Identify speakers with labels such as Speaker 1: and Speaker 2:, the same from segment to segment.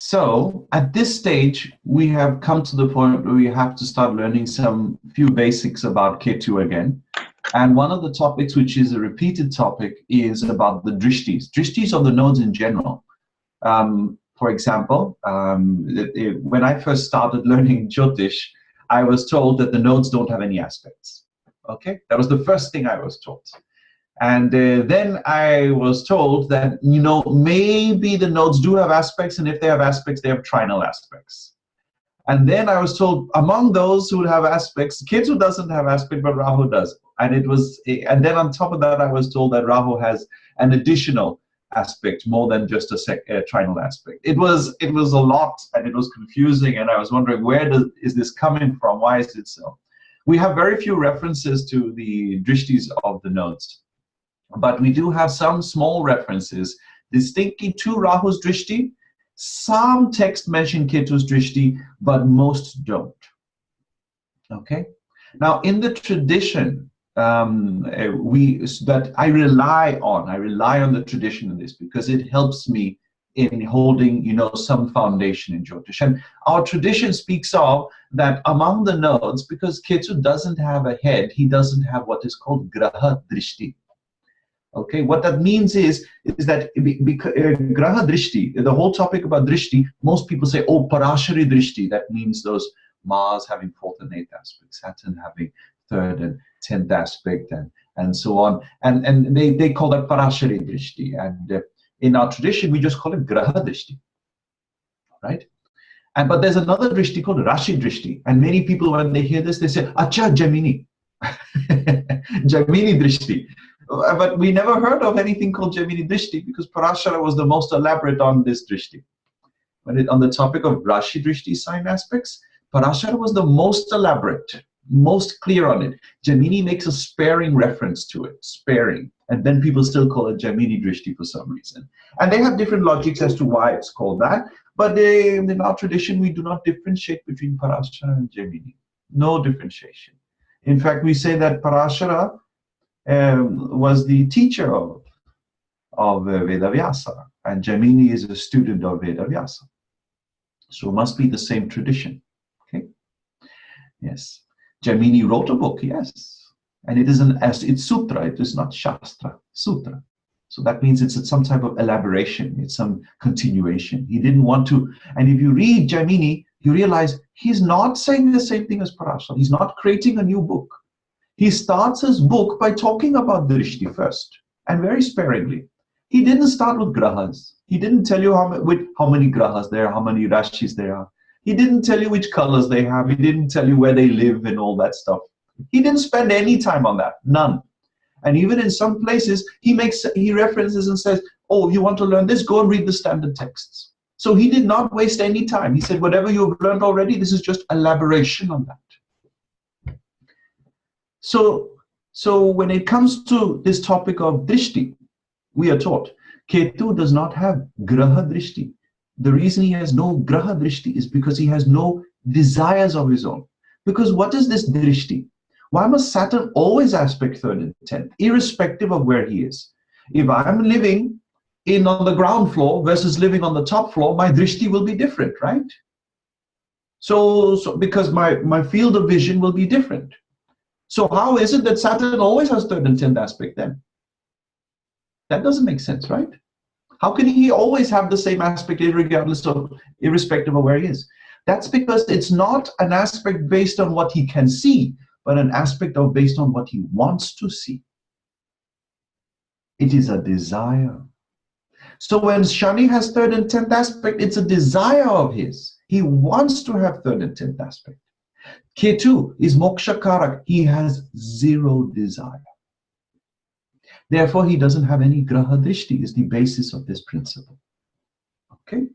Speaker 1: So at this stage, we have come to the point where we have to start learning some few basics about Ketu again. And one of the topics, which is a repeated topic, is about the drishtis. Drishtis of the nodes in general. For example, when I first started learning Jyotish, I was told that the nodes don't have any aspects. Okay, that was the first thing I was taught. And then I was told that, you know, maybe the nodes do have aspects, and if they have aspects, they have trinal aspects. And then I was told among those who have aspects, Ketu doesn't have aspect, but Rahu does. And then on top of that, I was told that Rahu has an additional aspect, more than just a trinal aspect. It was a lot, and it was confusing, and I was wondering, is this coming from? Why is it so? We have very few references to the drishtis of the nodes, but we do have some small references distinctly to Rahu's drishti. Some texts mention Ketu's drishti, but most don't. Okay. Now, in the tradition that I rely on the tradition in this, because it helps me in holding, you know, some foundation in Jyotish. And our tradition speaks of that among the nodes, because Ketu doesn't have a head, he doesn't have what is called graha drishti. Okay, what that means is that graha drishti, the whole topic about drishti, most people say, oh, parashari drishti, that means those Mars having 4th and 8th aspects, Saturn having 3rd and 10th aspect, and so on. And they call that parashari drishti. And in our tradition, we just call it graha drishti, right? But there's another drishti called rashi drishti. And many people, when they hear this, they say, acha Gemini, Gemini drishti. But we never heard of anything called Gemini drishti, because Parashara was the most elaborate on this drishti. On the topic of Rashi drishti sign aspects, Parashara was the most elaborate, most clear on it. Gemini makes a sparing reference to it, sparing. And then people still call it Gemini drishti for some reason. And they have different logics as to why it's called that. But in our tradition, we do not differentiate between Parashara and Gemini. No differentiation. In fact, we say that Parashara was the teacher of Vedavyasa, and Gemini is a student of Vedavyasa. So it must be the same tradition. Okay. Yes. Gemini wrote a book, yes. And it's sutra, it is not shastra, sutra. So that means it's some type of elaboration, it's some continuation. He didn't want to, and if you read Gemini, you realize he's not saying the same thing as Parashara. He's not creating a new book. He starts his book by talking about drishti first, and very sparingly. He didn't start with grahas. He didn't tell you how many grahas there are, how many rashis there are. He didn't tell you which colors they have. He didn't tell you where they live and all that stuff. He didn't spend any time on that, none. And even in some places, he references and says, oh, you want to learn this? Go and read the standard texts. So he did not waste any time. He said, whatever you've learned already, this is just elaboration on that. So when it comes to this topic of drishti, we are taught Ketu does not have graha drishti. The reason he has no graha drishti is because he has no desires of his own. Because what is this drishti? Why must Saturn always aspect 3rd and 10th, irrespective of where he is? If I'm living on the ground floor versus living on the top floor, my drishti will be different, right? So because my field of vision will be different. So how is it that Saturn always has 3rd and 10th aspect then? That doesn't make sense, right? How can he always have the same aspect irrespective of where he is? That's because it's not an aspect based on what he can see, but an aspect based on what he wants to see. It is a desire. So when Shani has 3rd and 10th aspect, it's a desire of his. He wants to have 3rd and 10th aspect. Ketu is moksha karak. He has zero desire. Therefore, he doesn't have any graha drishti, is the basis of this principle. Okay?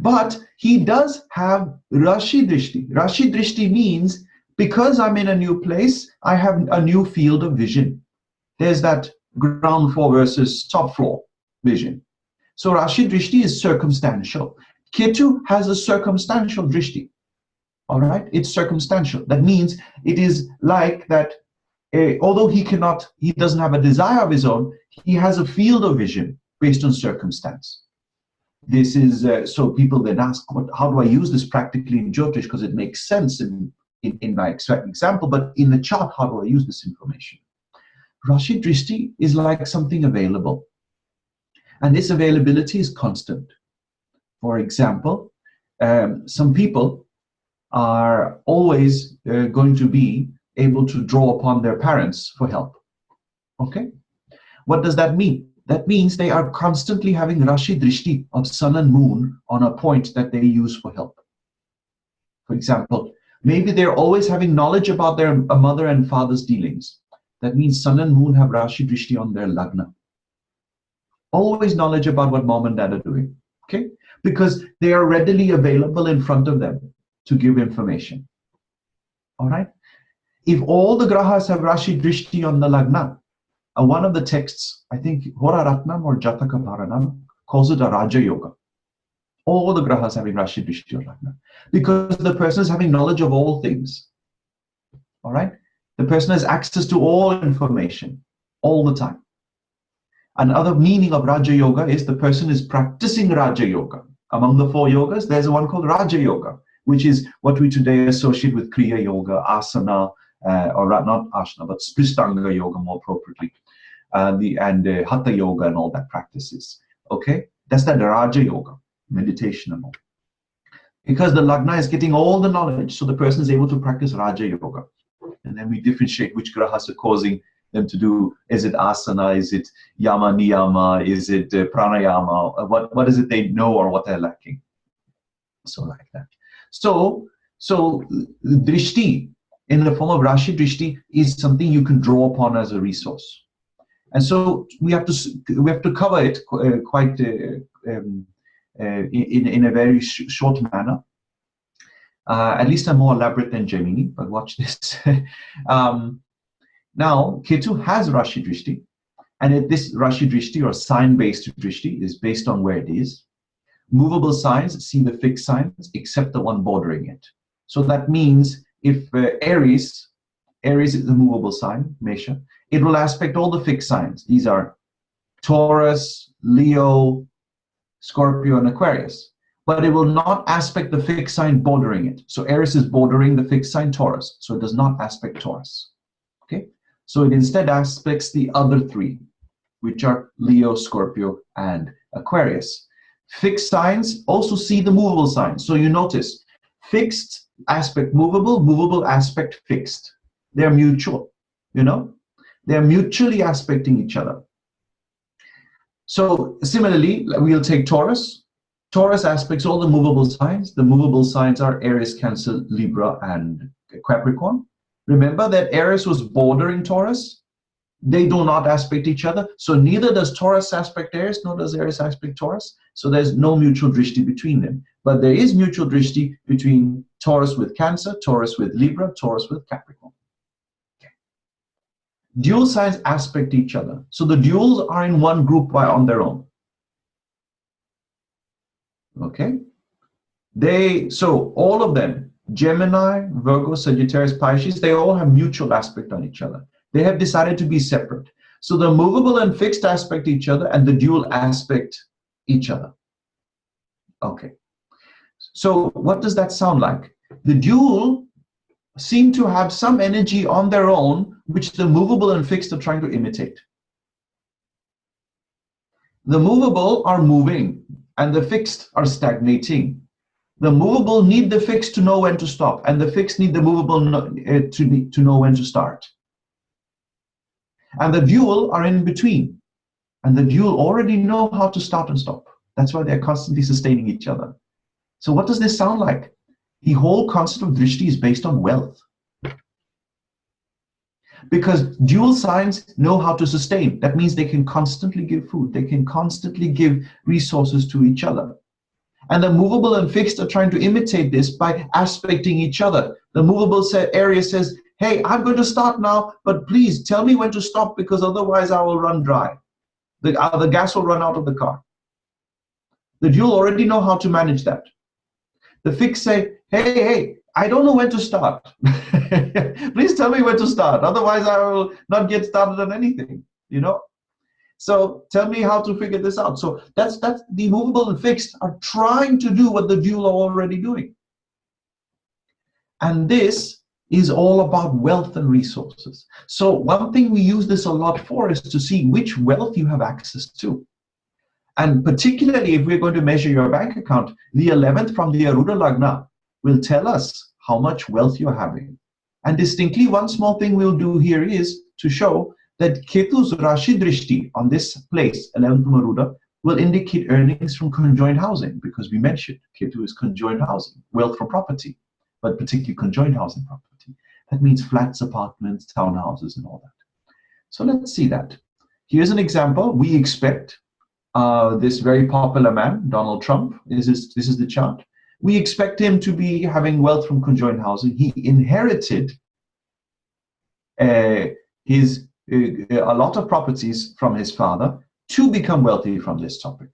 Speaker 1: But he does have rashi drishti. Rashi drishti means, because I'm in a new place, I have a new field of vision. There's that ground floor versus top floor vision. So rashi drishti is circumstantial. Ketu has a circumstantial drishti. All right, it's circumstantial. That means it is like that, although he doesn't have a desire of his own, he has a field of vision based on circumstance. This is, so people then ask, how do I use this practically in Jyotish? Because it makes sense in my example, but in the chart, how do I use this information? Rashi Drishti is like something available. And this availability is constant. For example, some people are always going to be able to draw upon their parents for help. Okay? What does that mean? That means they are constantly having Rashi Drishti of sun and moon on a point that they use for help. For example, maybe they're always having knowledge about their mother and father's dealings. That means sun and moon have Rashi Drishti on their lagna. Always knowledge about what mom and dad are doing. Okay? Because they are readily available in front of them to give information. All right? If all the grahas have Rashi Drishti on the lagna, one of the texts, I think Hora Ratnam or Jataka Paranam, calls it a Raja Yoga. All the grahas having Rashi Drishti on lagna. Because the person is having knowledge of all things. All right? The person has access to all information all the time. Another meaning of Raja Yoga is the person is practicing Raja Yoga. Among the 4 yogas, there's one called Raja Yoga, which is what we today associate with Kriya Yoga, Asana, or not Asana, but Spristanga Yoga more appropriately, and Hatha Yoga and all that practices. Okay? That's that Raja Yoga, meditation and all. Because the Lagna is getting all the knowledge, so the person is able to practice Raja Yoga. And then we differentiate which grahas are causing them to do. Is it asana? Is it yama niyama? Is it pranayama? What is it they know or what they're lacking? So like that. So drishti in the form of Rashi Drishti is something you can draw upon as a resource. And so we have to cover it quite in a very short manner. At least I'm more elaborate than Gemini, but watch this. Now, Ketu has Rashi Drishti, and this Rashi Drishti or sign-based Drishti is based on where it is. Movable signs see the fixed signs except the one bordering it. So that means if Aries is the movable sign, Mesha, it will aspect all the fixed signs. These are Taurus, Leo, Scorpio, and Aquarius. But it will not aspect the fixed sign bordering it. So Aries is bordering the fixed sign Taurus, so it does not aspect Taurus. Okay? So it instead aspects the other 3, which are Leo, Scorpio, and Aquarius. Fixed signs also see the movable signs. So you notice, fixed aspect movable, movable aspect fixed. They're mutual, you know? They're mutually aspecting each other. So similarly, we'll take Taurus. Taurus aspects all the movable signs. The movable signs are Aries, Cancer, Libra, and Capricorn. Remember that Aries was bordering Taurus. They do not aspect each other. So neither does Taurus aspect Aries, nor does Aries aspect Taurus. So there's no mutual drishti between them. But there is mutual drishti between Taurus with Cancer, Taurus with Libra, Taurus with Capricorn. Okay. Dual signs aspect each other. So the duals are in one group on their own. Okay? So all of them, Gemini, Virgo, Sagittarius, Pisces, they all have mutual aspect on each other. They have decided to be separate. So the movable and fixed aspect each other and the dual aspect each other. Okay. So what does that sound like? The dual seem to have some energy on their own, which the movable and fixed are trying to imitate. The movable are moving and the fixed are stagnating. The movable need the fixed to know when to stop, and the fixed need the movable to know when to start. And the dual are in between, and the dual already know how to start and stop. That's why they're constantly sustaining each other. So what does this sound like? The whole concept of drishti is based on wealth. Because dual signs know how to sustain. That means they can constantly give food. They can constantly give resources to each other. And the movable and fixed are trying to imitate this by aspecting each other. The movable area says, hey, I'm going to start now, but please tell me when to stop because otherwise I will run dry. The gas will run out of the car. The dual already know how to manage that. The fixed say, hey, I don't know when to start. Please tell me when to start. Otherwise I will not get started on anything, you know. So tell me how to figure this out. So that's the movable and fixed are trying to do what the dual are already doing. And this is all about wealth and resources. So one thing we use this a lot for is to see which wealth you have access to. And particularly if we're going to measure your bank account, the 11th from the Aruda Lagna will tell us how much wealth you're having. And distinctly, one small thing we'll do here is to show that Ketu's Rashi Drishti on this place, 11th from Aruda, will indicate earnings from conjoined housing, because we mentioned Ketu is conjoined housing, wealth from property, but particularly conjoined housing property. That means flats, apartments, townhouses, and all that. So let's see that. Here's an example. We expect this very popular man, Donald Trump, this is the chart. We expect him to be having wealth from conjoined housing. He inherited a lot of properties from his father to become wealthy from this topic.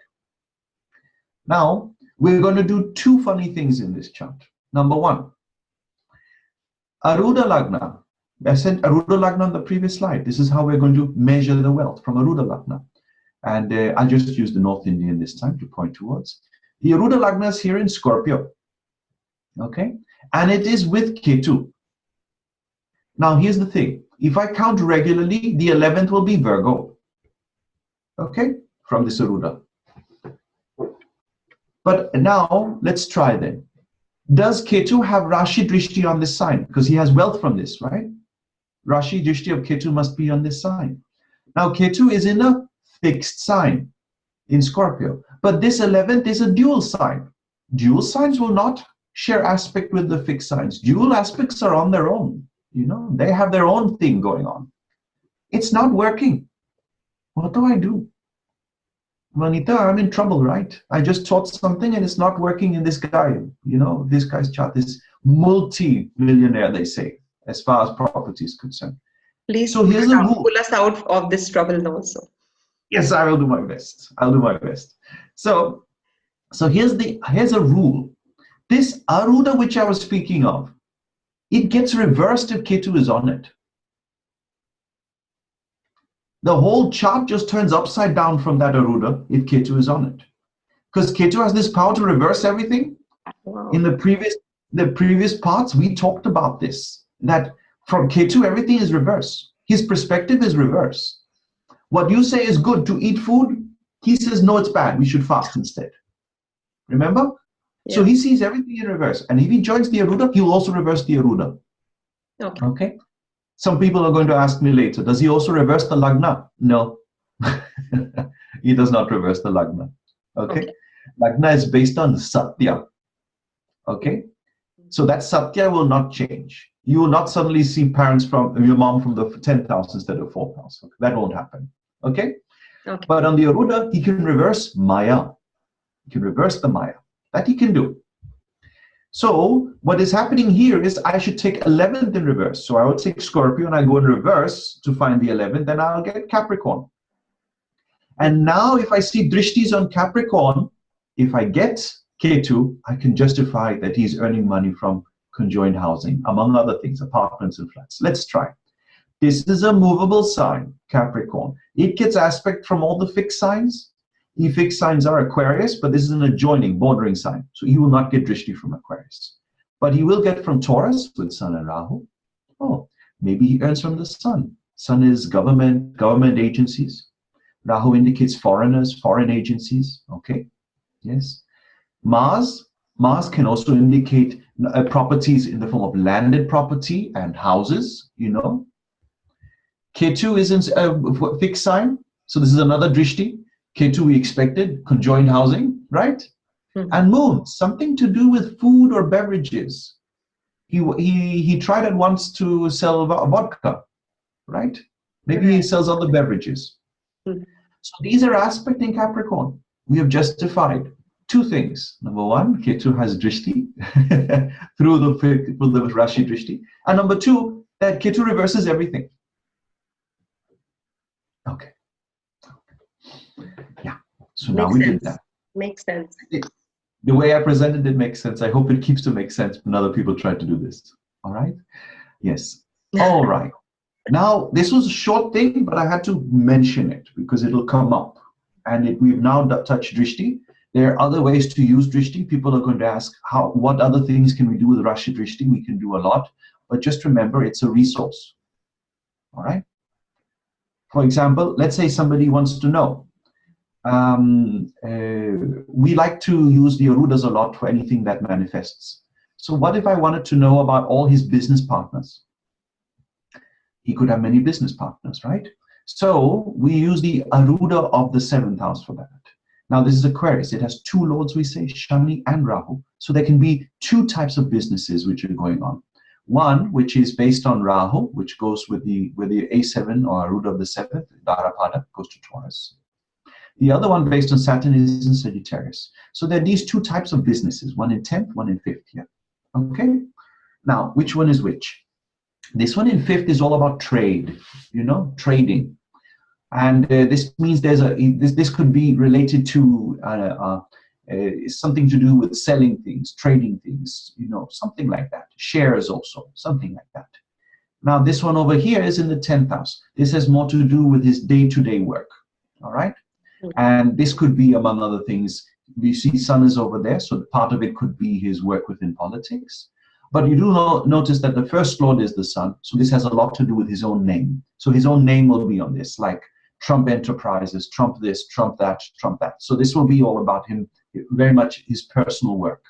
Speaker 1: Now, we're going to do two funny things in this chart. Number one, Aruda Lagna. I sent Aruda Lagna on the previous slide. This is how we're going to measure the wealth from Aruda Lagna. And I'll just use the North Indian this time to point towards. The Aruda Lagna is here in Scorpio. Okay? And it is with Ketu. Now, here's the thing. If I count regularly, the 11th will be Virgo. Okay? From this Aruda. But now, let's try then. Does Ketu have Rashi Drishti on this sign? Because he has wealth from this, right? Rashi Drishti of Ketu must be on this sign. Now, Ketu is in a fixed sign in Scorpio. But this 11th is a dual sign. Dual signs will not share aspect with the fixed signs. Dual aspects are on their own. You know, they have their own thing going on. It's not working. What do I do? Vanita, I'm in trouble, right? I just taught something and it's not working in this guy. You know, this guy's chart is multi-millionaire, they say, as far as property is concerned.
Speaker 2: Please
Speaker 1: so here's a rule.
Speaker 2: pull us out of this trouble also.
Speaker 1: Yes, I will do my best. I'll do my best. So here's a rule. This Aruda which I was speaking of, it gets reversed if Ketu is on it. The whole chart just turns upside down from that Aruda if Ketu is on it. Because Ketu has this power to reverse everything.
Speaker 2: Wow.
Speaker 1: In the previous parts, we talked about this, that from Ketu, everything is reverse. His perspective is reverse. What you say is good to eat food, he says, no, it's bad. We should fast instead. Remember? Yeah. So he sees everything in reverse. And if he joins the Aruda, he'll also reverse the Aruda. Okay? Some people are going to ask me later, does he also reverse the Lagna? No. He does not reverse the Lagna. Okay? Lagna is based on Satya. Okay? So that Satya will not change. You will not suddenly see parents from your mom from the 10th house instead of 4th house. Okay? That won't happen. Okay? But on the Aruda, he can reverse Maya. He can reverse the Maya. That he can do. So what is happening here is I should take 11th in reverse. So I will take Scorpio and I go in reverse to find the 11th, then I'll get Capricorn. And now if I see Drishtis on Capricorn, if I get Ketu, I can justify that he's earning money from conjoined housing, among other things, apartments and flats. Let's try. This is a movable sign, Capricorn. It gets aspect from all the fixed signs. The fixed signs are Aquarius, but this is an adjoining, bordering sign. So he will not get Drishti from Aquarius. But he will get from Taurus with Sun and Rahu. Oh, maybe he earns from the Sun. Sun is government agencies. Rahu indicates foreigners, foreign agencies. Okay, yes. Mars can also indicate properties in the form of landed property and houses, you know. Ketu is in a fixed sign. So this is another Drishti. Ketu we expected, conjoined housing, right? And Moon, something to do with food or beverages. He tried at once to sell vodka, right? Maybe he sells other beverages. So these are aspecting Capricorn. We have justified two things. Number one, Ketu has Drishti through the Rashi Drishti. And number two, that Ketu reverses everything. Okay. Yeah. So now we did that.
Speaker 2: Makes sense.
Speaker 1: The way I presented it makes sense. I hope it keeps to make sense when other people try to do this. All right? Yes. All right. Now, this was a short thing, but I had to mention it because it'll come up. And we've now touched Drishti. There are other ways to use Drishti. People are going to ask, what other things can we do with Rashi Drishti? We can do a lot. But just remember, it's a resource. All right? For example, let's say somebody wants to know. We like to use the Arudas a lot for anything that manifests. So what if I wanted to know about all his business partners? He could have many business partners, right? So we use the Aruda of the 7th house for that. Now this is Aquarius. It has 2 lords, we say, Shani and Rahu. So there can be 2 types of businesses which are going on. One, which is based on Rahu, which goes with the A7 or Aruda of the 7th, Dharapada, goes to Taurus. The other one based on Saturn is in Sagittarius. So there are these 2 types of businesses, one in 10th, one in 5th here. Okay? Now, which one is which? This one in 5th is all about trade, you know, trading. And this means this could be related to something to do with selling things, trading things, you know, something like that. Shares also, something like that. Now, this one over here is in the 10th house. This has more to do with his day-to-day work, all right? And this could be, among other things, we see Sun is over there, so part of it could be his work within politics. But you do notice that the first lord is the Sun, so this has a lot to do with his own name. So his own name will be on this, like Trump Enterprises, Trump this, Trump that, Trump that. So this will be all about him, very much his personal work.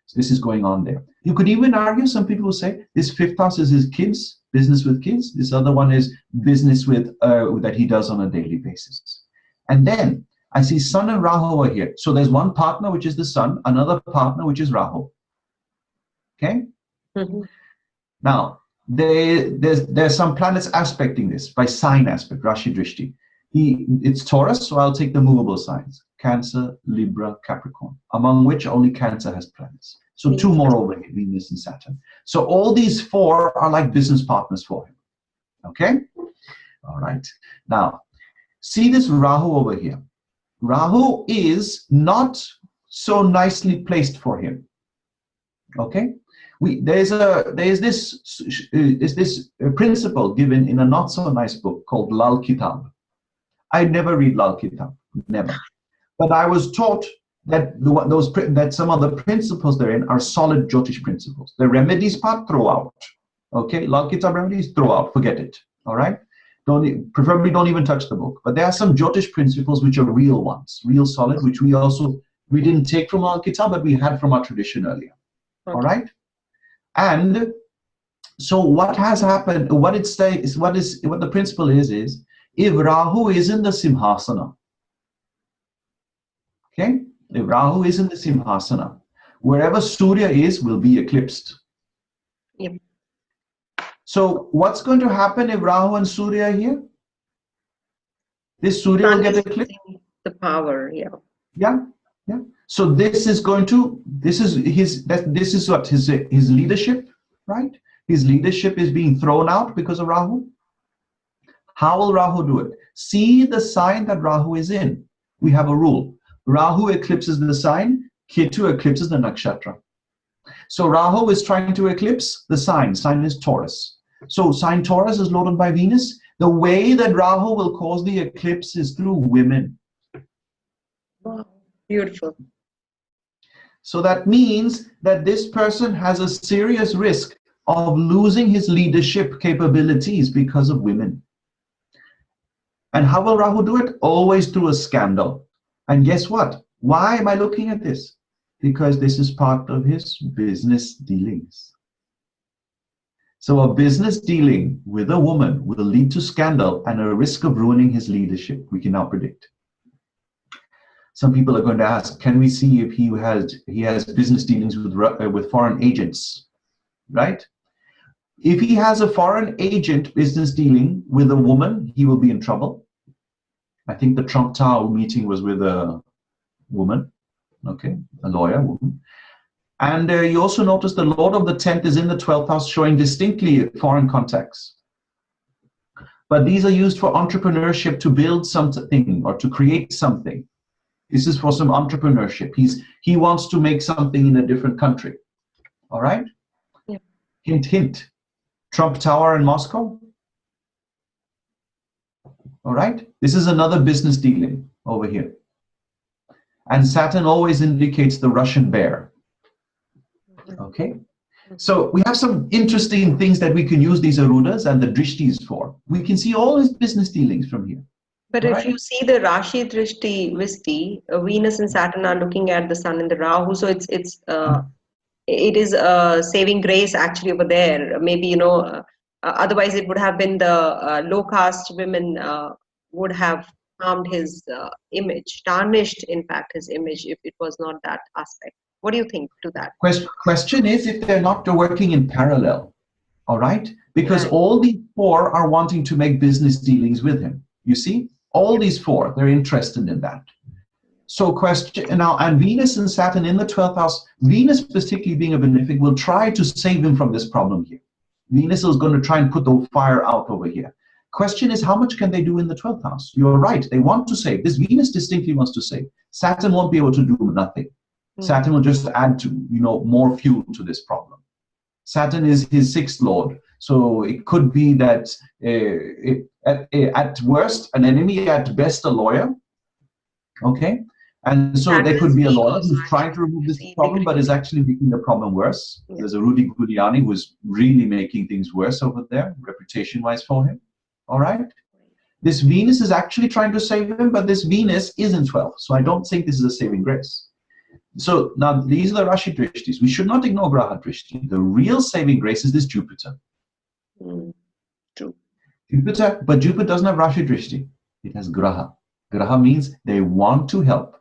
Speaker 1: So this is going on there. You could even argue, some people will say, this 5th house is his kids, business with kids. This other one is business with that he does on a daily basis. And then I see Sun and Rahu are here. So there's one partner, which is the Sun, another partner, which is Rahu. Okay?
Speaker 2: Mm-hmm.
Speaker 1: Now, there's some planets aspecting this by sign aspect, Rashi Drishti. It's Taurus, so I'll take the movable signs. Cancer, Libra, Capricorn, among which only Cancer has planets. So 2 more over here, Venus and Saturn. So all these 4 are like business partners for him. Okay? All right. Now, see this Rahu over here. Rahu is not so nicely placed for him. Okay? There's this principle given in a not so nice book called Lal Kitab. I never read Lal Kitab, never. But I was taught that that some of the principles therein are solid Jyotish principles. The remedies part, throw out. Okay, Lal Kitab remedies, throw out, forget it. All right? Preferably don't even touch the book. But there are some Jyotish principles which are real ones, real solid, which we didn't take from Lal Kitab, but we had from our tradition earlier. Okay. All right? And so what has happened, what the principle is if Rahu is in the Simhasana, okay? If Rahu is in the Simhasana, wherever Surya is will be eclipsed.
Speaker 2: Yep.
Speaker 1: So what's going to happen if Rahu and Surya are here? This Surya will get eclipsed.
Speaker 2: The power, yeah.
Speaker 1: Yeah, yeah. So this is what his leadership, right? His leadership is being thrown out because of Rahu. How will Rahu do it? See the sign that Rahu is in. We have a rule. Rahu eclipses the sign, Ketu eclipses the nakshatra. So Rahu is trying to eclipse the sign. Sign is Taurus. So sign Taurus is lorded by Venus. The way that Rahu will cause the eclipse is through women.
Speaker 2: Wow, beautiful.
Speaker 1: So that means that this person has a serious risk of losing his leadership capabilities because of women. And how will Rahu do it? Always through a scandal. And guess what? Why am I looking at this? Because this is part of his business dealings. So a business dealing with a woman will lead to scandal and a risk of ruining his leadership. We can now predict. Some people are going to ask, can we see if he has business dealings with foreign agents, right? If he has a foreign agent business dealing with a woman, he will be in trouble. I think the Trump Tower meeting was with a woman, okay, a lawyer woman. And you also notice the Lord of the 10th is in the 12th house, showing distinctly foreign contacts. But these are used for entrepreneurship, to build something or to create something. This is for some entrepreneurship. He wants to make something in a different country. All right? Yeah. Hint, hint. Trump Tower in Moscow? All right, this is another business dealing over here. And Saturn always indicates the Russian bear. Okay, so we have some interesting things that we can use these arudas and the drishtis for. We can see all his business dealings from here.
Speaker 2: But if you see the Rashi Drishti Visti, Venus and Saturn are looking at the Sun and the Rahu, so it is saving grace actually over there. Maybe, you know, otherwise it would have been the low caste women would have harmed his image, tarnished in fact his image if it was not that aspect. What do you think to that?
Speaker 1: Question is if they're not working in parallel, all right? Because all these four are wanting to make business dealings with him. You see, all these four, they're interested in that. So question now, and Venus and Saturn in the 12th house, Venus particularly being a benefic will try to save him from this problem here. Venus is going to try and put the fire out over here. Question is, how much can they do in the 12th house? You're right, they want to save. This Venus distinctly wants to save. Saturn won't be able to do nothing. Saturn will just add to, you know, more fuel to this problem. Saturn is his sixth lord, so it could be that at worst an enemy, at best a lawyer. Okay, and so there could be a lawyer who's trying to remove this problem, but is actually making the problem worse. There's a Rudy Giuliani who's really making things worse over there, reputation-wise for him. All right, this Venus is actually trying to save him, but this Venus is in 12, so I don't think this is a saving grace. So now these are the Rashi Drishtis. We should not ignore Graha Drishti. The real saving grace is this Jupiter.
Speaker 2: True.
Speaker 1: Jupiter, but Jupiter doesn't have Rashi Drishti. It has Graha. Graha means they want to help.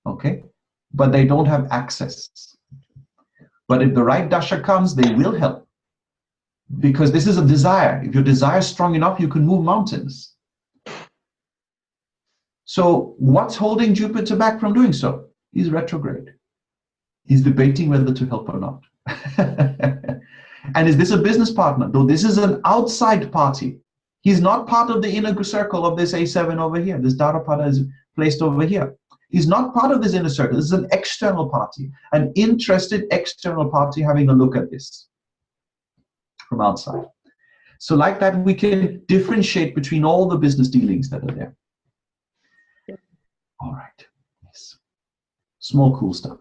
Speaker 1: Okay? But they don't have access. But if the right dasha comes, they will help. Because this is a desire. If your desire is strong enough, you can move mountains. So what's holding Jupiter back from doing so? He's retrograde. He's debating whether to help or not. And is this a business partner? Though this is an outside party. He's not part of the inner circle of this A7 over here. This Dharmapada is placed over here. He's not part of this inner circle. This is an external party, an interested external party having a look at this from outside. So like that, we can differentiate between all the business dealings that are there. All right. Yes. Small, cool stuff.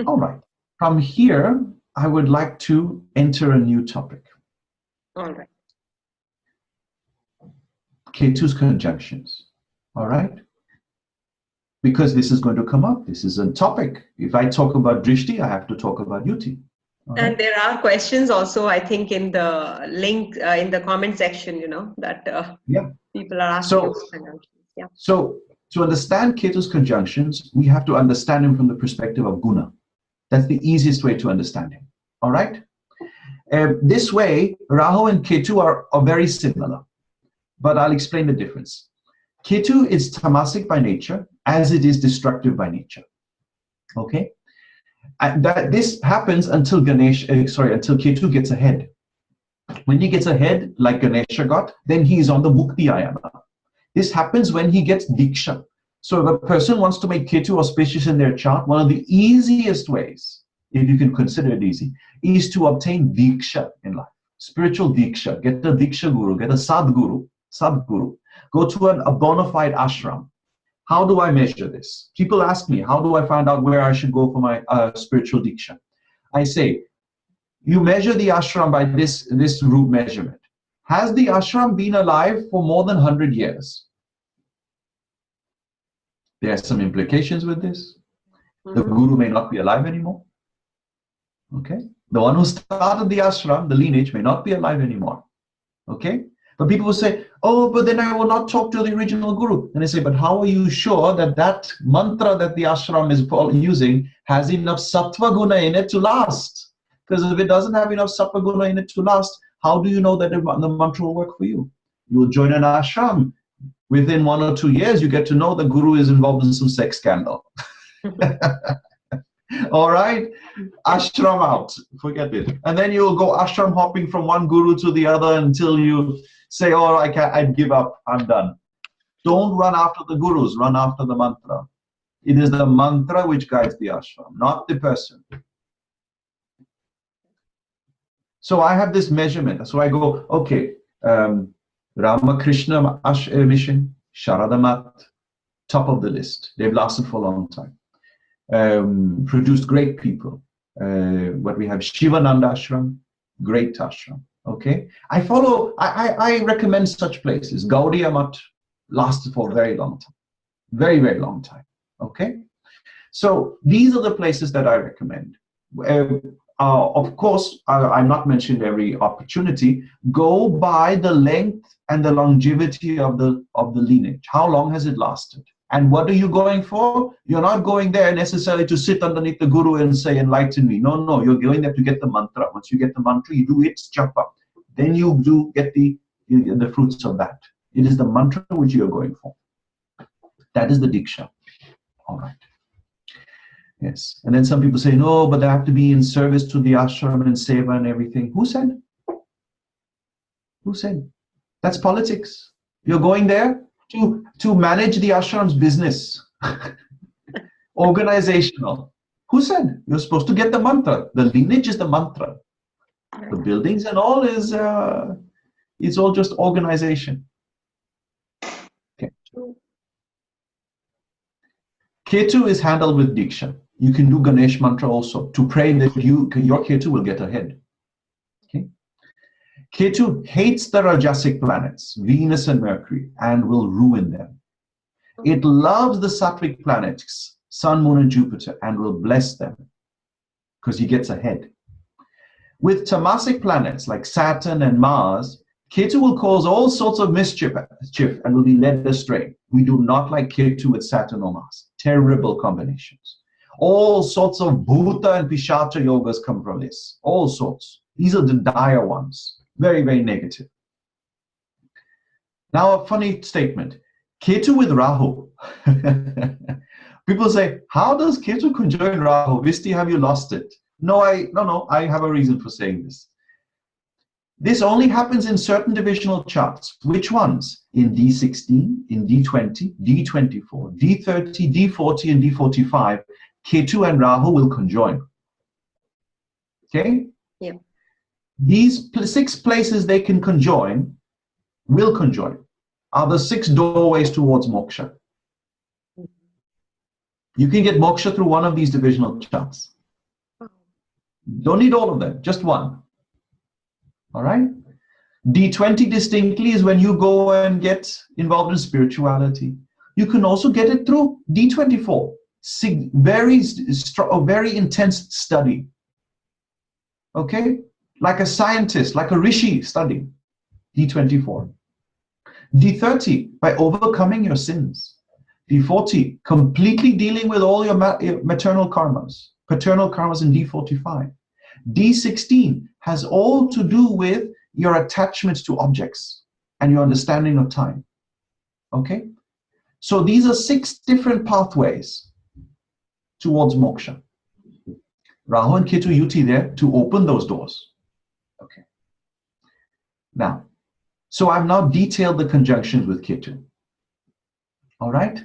Speaker 1: All right. From here, I would like to enter a new topic.
Speaker 2: All right.
Speaker 1: Ketu's conjunctions. All right. Because this is going to come up. This is a topic. If I talk about Drishti, I have to talk about Yuti.
Speaker 2: And there are questions also, I think, in the link, in the comment section, you know, that people are asking.
Speaker 1: So to understand Ketu's conjunctions, we have to understand him from the perspective of Guna. That's the easiest way to understand him. All right? This way, Rahu and Ketu are very similar. But I'll explain the difference. Ketu is tamasic by nature, as it is destructive by nature. Okay? And this happens until until Ketu gets ahead. When he gets ahead, like Ganesha got, then he is on the Mukti Ayana. This happens when he gets Diksha. So if a person wants to make Ketu auspicious in their chart, one of the easiest ways, if you can consider it easy, is to obtain Diksha in life. Spiritual Diksha. Get a Diksha Guru, get a Sadguru. Go to a bona fide ashram. How do I measure this? People ask me, how do I find out where I should go for my spiritual Diksha? I say, you measure the ashram by this root measurement. Has the ashram been alive for more than 100 years? There are some implications with this. The guru may not be alive anymore. Okay? The one who started the ashram, the lineage, may not be alive anymore. Okay? But people will say, oh, but then I will not talk to the original guru. And I say, but how are you sure that that mantra that the ashram is using has enough sattva guna in it to last? Because if it doesn't have enough sattva guna in it to last, how do you know that the mantra will work for you? You will join an ashram. Within 1 or 2 years, you get to know the guru is involved in some sex scandal. All right? Ashram out. Forget it. And then you'll go ashram hopping from one guru to the other until you say, oh, I give up. I'm done. Don't run after the gurus. Run after the mantra. It is the mantra which guides the ashram, not the person. So I have this measurement. So I go, okay, Ramakrishna Mission, Sharada Math, top of the list. They've lasted for a long time. Produced great people. What we have, Shivananda Ashram, great ashram. Okay, I recommend such places. Gaudiya Math lasted for a very long time, very, very long time. Okay, so these are the places that I recommend. Of course, I'm not mentioning every opportunity. Go by the length and the longevity of the lineage. How long has it lasted? And what are you going for? You're not going there necessarily to sit underneath the guru and say, enlighten me. No, no, you're going there to get the mantra. Once you get the mantra, you do its japa. Then you do get the fruits of that. It is the mantra which you're going for. That is the diksha. All right. Yes. And then some people say, no, but I have to be in service to the ashram and seva and everything. Who said? Who said? That's politics. You're going there to manage the ashram's business. Organizational. Who said? You're supposed to get the mantra. The lineage is the mantra. The buildings and all is, it's all just organization. Okay. Ketu is handled with Diksha. You can do Ganesh mantra also to pray that your Ketu will get ahead. Okay. Ketu hates the Rajasic planets, Venus and Mercury, and will ruin them. It loves the Sattvic planets, Sun, Moon, and Jupiter, and will bless them because he gets ahead. With Tamasic planets like Saturn and Mars, Ketu will cause all sorts of mischief and will be led astray. We do not like Ketu with Saturn or Mars. Terrible combinations. All sorts of Bhuta and Pishacha yogas come from this. All sorts. These are the dire ones. Very, very negative. Now a funny statement. Ketu with Rahu. People say, how does Ketu conjoin Rahu? Visti, have you lost it? No, I have a reason for saying this. This only happens in certain divisional charts. Which ones? In D16, in D20, D24, D30, D40, and D45, Ketu and Rahu will conjoin. Okay? Yeah. These 6 places they can conjoin, will conjoin, are the 6 doorways towards moksha. You can get moksha through one of these divisional charts. Don't need all of them, just one. All right? D20 distinctly is when you go and get involved in spirituality. You can also get it through D24, very intense study. Okay? Like a scientist, like a rishi study. D24. D30, by overcoming your sins. D40, completely dealing with all your maternal karmas, paternal karmas in D45. D16 has all to do with your attachments to objects and your understanding of time. Okay? So these are 6 different pathways towards moksha. Rahu and Ketu Yuti there to open those doors. Okay. Now, so I've now detailed the conjunctions with Ketu. All right?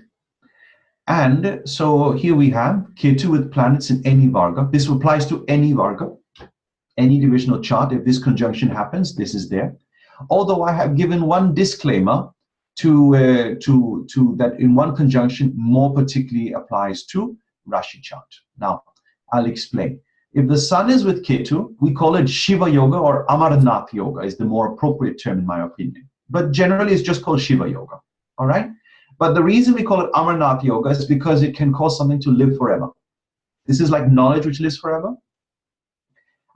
Speaker 1: And so here we have Ketu with planets in any Varga. This applies to any Varga, any divisional chart. If this conjunction happens, this is there. Although I have given one disclaimer to that in one conjunction more particularly applies to Rashi chart. Now, I'll explain. If the sun is with Ketu, we call it Shiva Yoga or Amarnath Yoga is the more appropriate term in my opinion. But generally it's just called Shiva Yoga. All right? But the reason we call it Amarnath Yoga is because it can cause something to live forever. This is like knowledge which lives forever.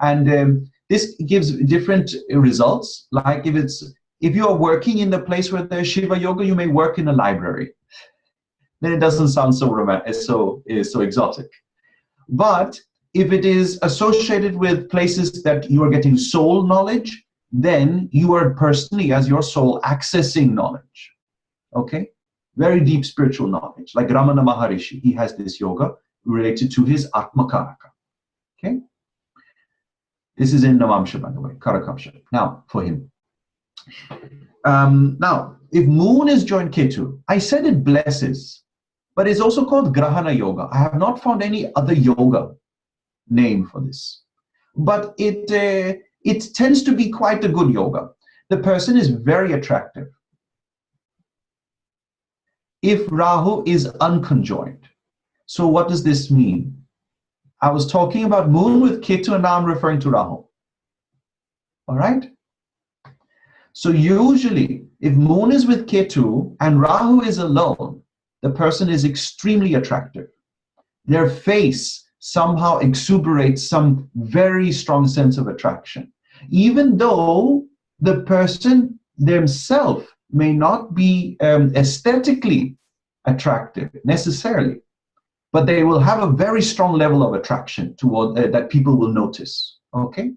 Speaker 1: And this gives different results. Like if you are working in the place where there's Shiva Yoga, you may work in a library. Then it doesn't sound so romantic, so exotic. But if it is associated with places that you are getting soul knowledge, then you are personally, as your soul, accessing knowledge. Okay? Very deep spiritual knowledge. Like Ramana Maharishi, he has this yoga related to his Atma Karaka. Okay? This is in Navamsha, by the way, Karakamsha. Now, for him. Now, if moon is joined Ketu, I said it blesses, but it's also called Grahana Yoga. I have not found any other yoga name for this. But it tends to be quite a good yoga. the person is very attractive. If Rahu is unconjoined. So what does this mean? I was talking about moon with Ketu and now I'm referring to Rahu. All right? So usually, if moon is with Ketu and Rahu is alone, the person is extremely attractive. Their face somehow exuberates some very strong sense of attraction. Even though the person themselves may not be aesthetically attractive necessarily, but they will have a very strong level of attraction toward that people will notice. Okay.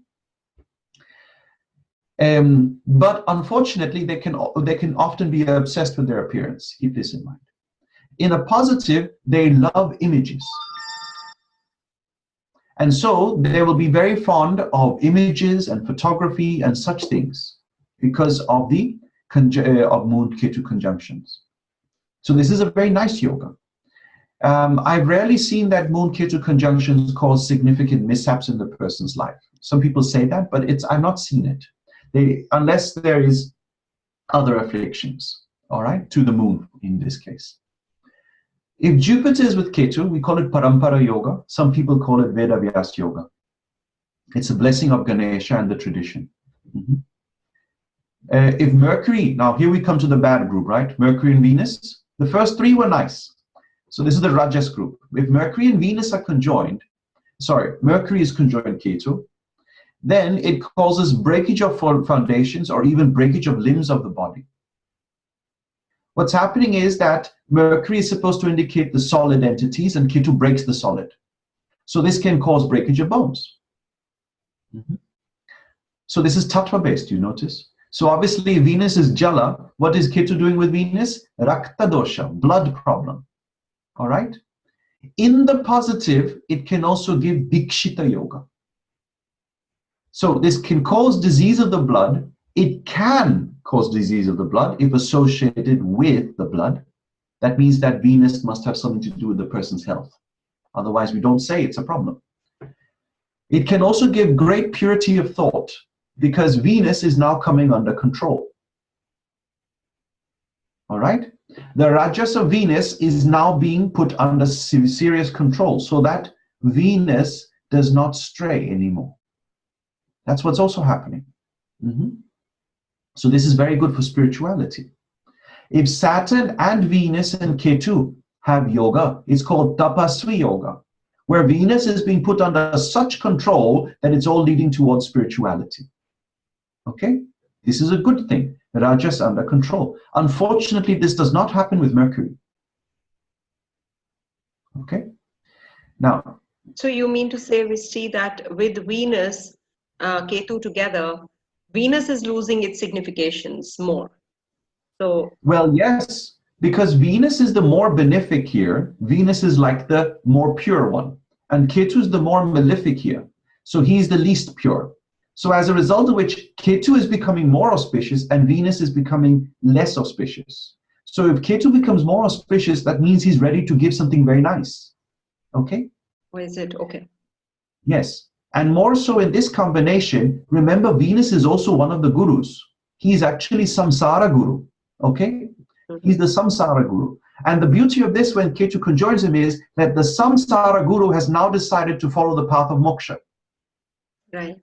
Speaker 1: But unfortunately, they can often be obsessed with their appearance. Keep this in mind. In a positive, they love images. And so they will be very fond of images and photography and such things because of the moon Ketu conjunctions. So this is a very nice yoga. I've rarely seen that moon Ketu conjunctions cause significant mishaps in the person's life. Some people say that, but I've not seen it. Unless there is other afflictions, all right, to the moon in this case. If Jupiter is with Ketu, we call it Parampara Yoga. Some people call it Veda Vyas Yoga. It's a blessing of Ganesha and the tradition. If Mercury, now here we come to the bad group, right? Mercury and Venus. The first three were nice. So this is the Rajas group. If Mercury and Venus are conjoined, Mercury is conjoined Ketu, then it causes breakage of foundations or even breakage of limbs of the body. What's happening is that Mercury is supposed to indicate the solid entities and Ketu breaks the solid. So this can cause breakage of bones. So this is Tattva based, you notice. So obviously Venus is Jala. What is Ketu doing with Venus? Rakta dosha, blood problem. All right? In the positive, it can also give Dikshita Yoga. So this can cause disease of the blood. It can cause disease of the blood if associated with the blood. That means that Venus must have something to do with the person's health. Otherwise, we don't say it's a problem. It can also give great purity of thought because Venus is now coming under control. All right? The Rajas of Venus is now being put under serious control so that Venus does not stray anymore. That's what's also happening. So this is very good for spirituality. If Saturn and Venus and Ketu have yoga, it's called Tapasvi Yoga, where Venus is being put under such control that it's all leading towards spirituality. Okay? This is a good thing. Rajas under control. Unfortunately, this does not happen with Mercury. Okay? Now.
Speaker 2: So you mean to say, we see that with Venus, Ketu together, Venus is losing its significations more. So,
Speaker 1: well, yes, because Venus is the more benefic here. Venus is like the more pure one. And Ketu is the more malefic here. So he's the least pure. So as a result of which, Ketu is becoming more auspicious and Venus is becoming less auspicious. So if Ketu becomes more auspicious, that means he's ready to give something very nice. Okay?
Speaker 2: Or is it? Okay.
Speaker 1: Yes. And more so in this combination, remember Venus is also one of the gurus. He's actually Samsara Guru. Okay? He's the Samsara Guru. And the beauty of this when Ketu conjoins him is that the Samsara Guru has now decided to follow the path of moksha.
Speaker 2: Right.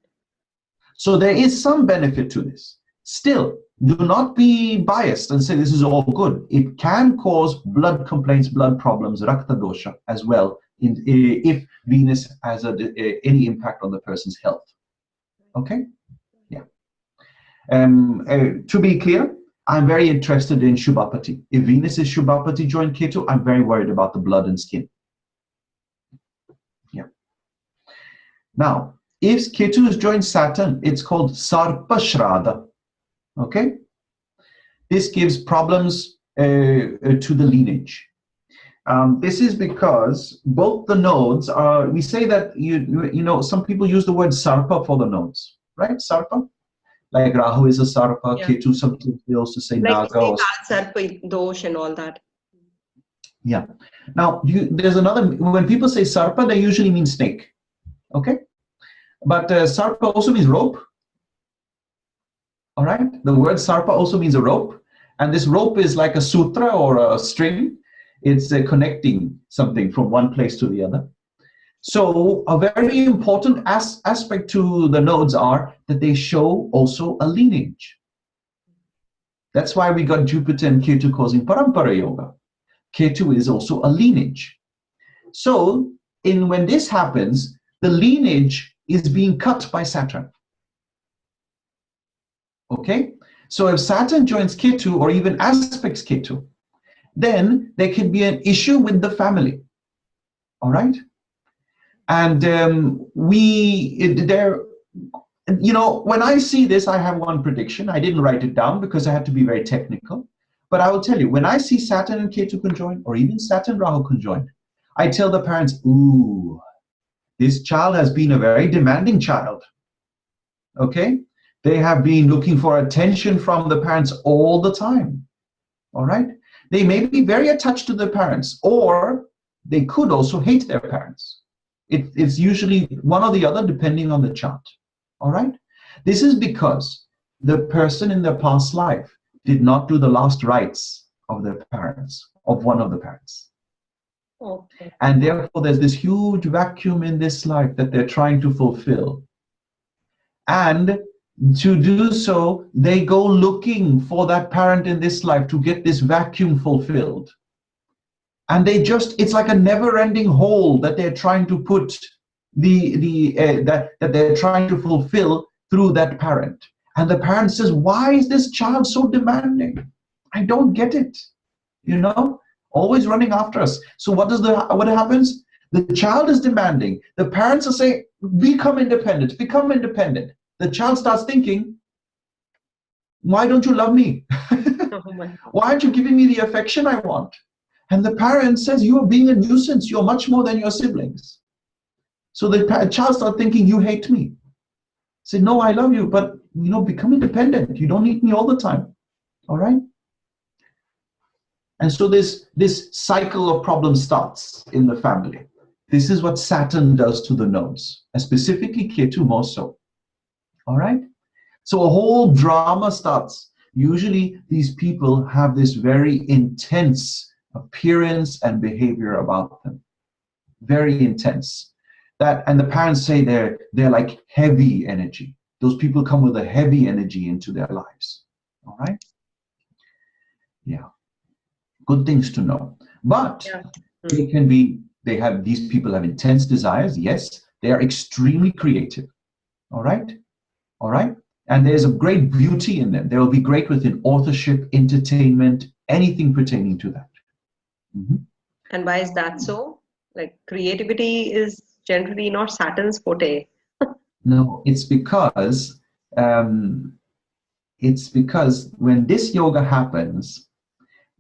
Speaker 1: So there is some benefit to this. Still, do not be biased and say this is all good. It can cause blood complaints, blood problems, rakta dosha as well, if Venus has any impact on the person's health. Okay? Yeah. To be clear, I'm very interested in Shubhapati. If Venus is Shubhapati joined Ketu, I'm very worried about the blood and skin. Yeah. Now, if Ketu is joined Saturn, it's called Sarpashrada. Okay? This gives problems to the lineage. This is because both the nodes are, we say that, you know, some people use the word Sarpa for the nodes, right? Sarpa? Like Rahu is a Sarpa, yeah. Ketu, sometimes they also say
Speaker 2: like
Speaker 1: Naga. Like
Speaker 2: Sarpa dosh and all that.
Speaker 1: Yeah. Now, there's another, when people say Sarpa, they usually mean snake. Okay? But Sarpa also means rope. All right. The word Sarpa also means a rope. And this rope is like a sutra or a string. It's connecting something from one place to the other. So a very important aspect to the nodes are that they show also a lineage. That's why we got Jupiter and Ketu causing Parampara Yoga. Ketu is also a lineage. So when this happens, the lineage is being cut by Saturn. Okay? So if Saturn joins Ketu or even aspects Ketu, then there can be an issue with the family. All right? And when I see this, I have one prediction. I didn't write it down because I had to be very technical. But I will tell you, when I see Saturn and Ketu conjoined, or even Saturn Rahu conjoined, I tell the parents, ooh, this child has been a very demanding child. Okay? They have been looking for attention from the parents all the time. All right? They may be very attached to their parents, or they could also hate their parents. It's usually one or the other, depending on the chart. All right? This is because the person in their past life did not do the last rites of their parents, of one of the parents.
Speaker 2: Okay.
Speaker 1: And therefore, there's this huge vacuum in this life that they're trying to fulfill. And to do so, they go looking for that parent in this life to get this vacuum fulfilled. And it's like a never-ending hole that they're trying to put that they're trying to fulfill through that parent. And the parent says, why is this child so demanding? I don't get it. You know, always running after us. So what happens? The child is demanding. The parents are saying, become independent, become independent. The child starts thinking, why don't you love me? Why aren't you giving me the affection I want? And the parent says, you are being a nuisance. You're much more than your siblings. So the child starts thinking, you hate me. Say, no, I love you, but become independent. You don't need me all the time. All right? And so this cycle of problems starts in the family. This is what Saturn does to the nodes, and specifically Ketu more so. All right? So a whole drama starts. Usually these people have this very intense appearance and behavior about them. Very intense. And the parents say they're like heavy energy. Those people come with a heavy energy into their lives. All right? Yeah. Good things to know. But these people have intense desires. Yes. They are extremely creative. All right? All right? And there's a great beauty in them. They will be great within authorship, entertainment, anything pertaining to that. Mm-hmm.
Speaker 2: And why is that so? Like, creativity is generally not Saturn's forte.
Speaker 1: No, it's because when this yoga happens,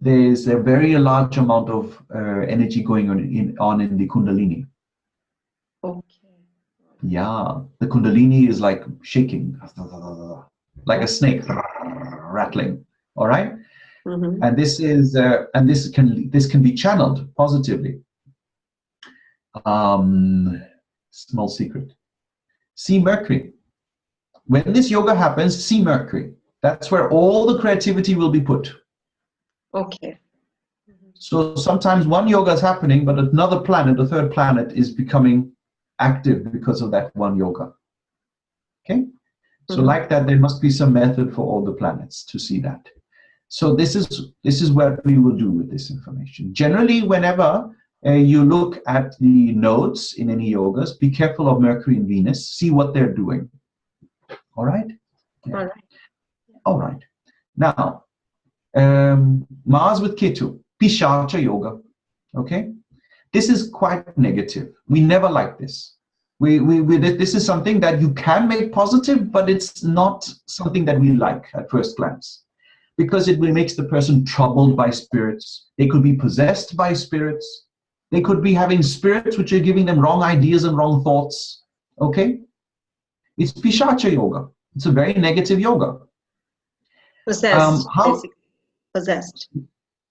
Speaker 1: there's a very large amount of energy going on in the Kundalini.
Speaker 2: Okay.
Speaker 1: Yeah, the Kundalini is like shaking, like a snake rattling. All right,
Speaker 2: mm-hmm.
Speaker 1: And this can be channeled positively. Small secret. See Mercury. When this yoga happens, see Mercury. That's where all the creativity will be put.
Speaker 2: Okay.
Speaker 1: So sometimes one yoga is happening, but another planet, the third planet, is becoming active because of that one yoga. Okay? So like that, there must be some method for all the planets to see that. So this is what we will do with this information. Generally, whenever you look at the nodes in any yogas, be careful of Mercury and Venus. See what they're doing. All right? Yeah.
Speaker 2: All right.
Speaker 1: All right. Now, Mars with Ketu, Pishacha yoga. Okay? This is quite negative. We never like this. This is something that you can make positive, but it's not something that we like at first glance. Because it makes the person troubled by spirits. They could be possessed by spirits. They could be having spirits which are giving them wrong ideas and wrong thoughts. Okay? It's Pishacha yoga. It's a very negative yoga.
Speaker 2: Possessed, basically. Possessed.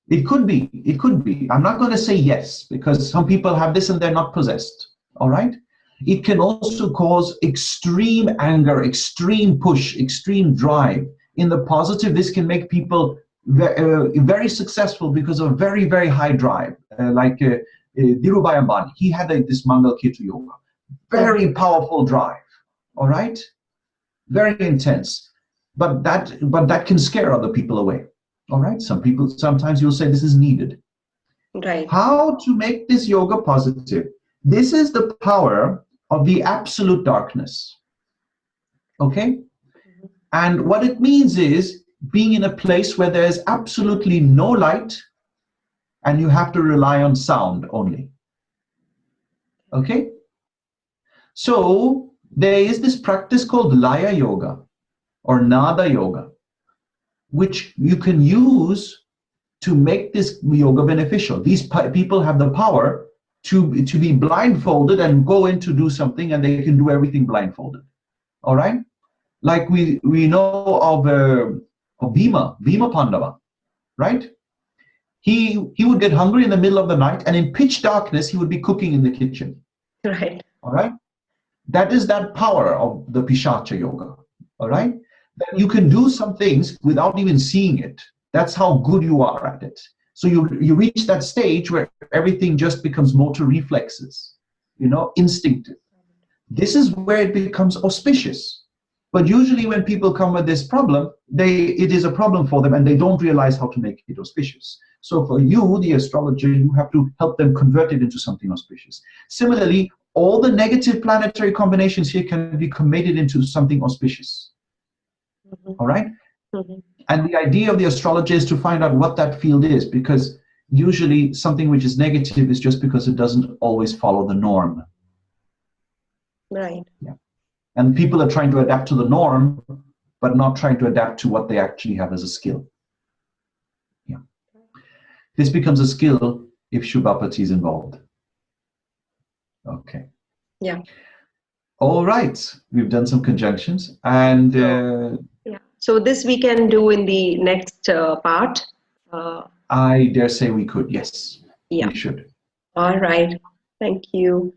Speaker 1: It could be. It could be. I'm not going to say yes, because some people have this and they're not possessed. All right? It can also cause extreme anger, extreme push, extreme drive, In the positive, this can make people very successful because of very, very high drive. Like Dhirubhai Ambani, he had this Mangal Ketu yoga. Very powerful drive, all right? Very intense. But that can scare other people away, all right? Sometimes you'll say this is needed.
Speaker 2: Right.
Speaker 1: How to make this yoga positive? This is the power of the absolute darkness, okay? And what it means is being in a place where there's absolutely no light and you have to rely on sound only, okay? So there is this practice called Laya Yoga or Nada Yoga, which you can use to make this yoga beneficial. These people have the power to be blindfolded and go in to do something, and they can do everything blindfolded, all right? Like we know of Bhima Pandava, right? He would get hungry in the middle of the night, and in pitch darkness, he would be cooking in the kitchen.
Speaker 2: Right.
Speaker 1: All right? That is that power of the Pishacha yoga, all right? That you can do some things without even seeing it. That's how good you are at it. So you reach that stage where everything just becomes motor reflexes, instinctive. This is where it becomes auspicious. But usually when people come with this problem, it is a problem for them and they don't realize how to make it auspicious. So for you, the astrologer, you have to help them convert it into something auspicious. Similarly, all the negative planetary combinations here can be converted into something auspicious. All right? And the idea of the astrologer is to find out what that field is, because usually something which is negative is just because it doesn't always follow the norm.
Speaker 2: Right.
Speaker 1: Yeah. And people are trying to adapt to the norm, but not trying to adapt to what they actually have as a skill. Yeah. This becomes a skill if Shubhapati is involved. Okay.
Speaker 2: Yeah.
Speaker 1: All right. We've done some conjunctions. And
Speaker 2: yeah. So this we can do in the next part.
Speaker 1: I dare say we could. Yes.
Speaker 2: Yeah.
Speaker 1: We should.
Speaker 2: All right. Thank you.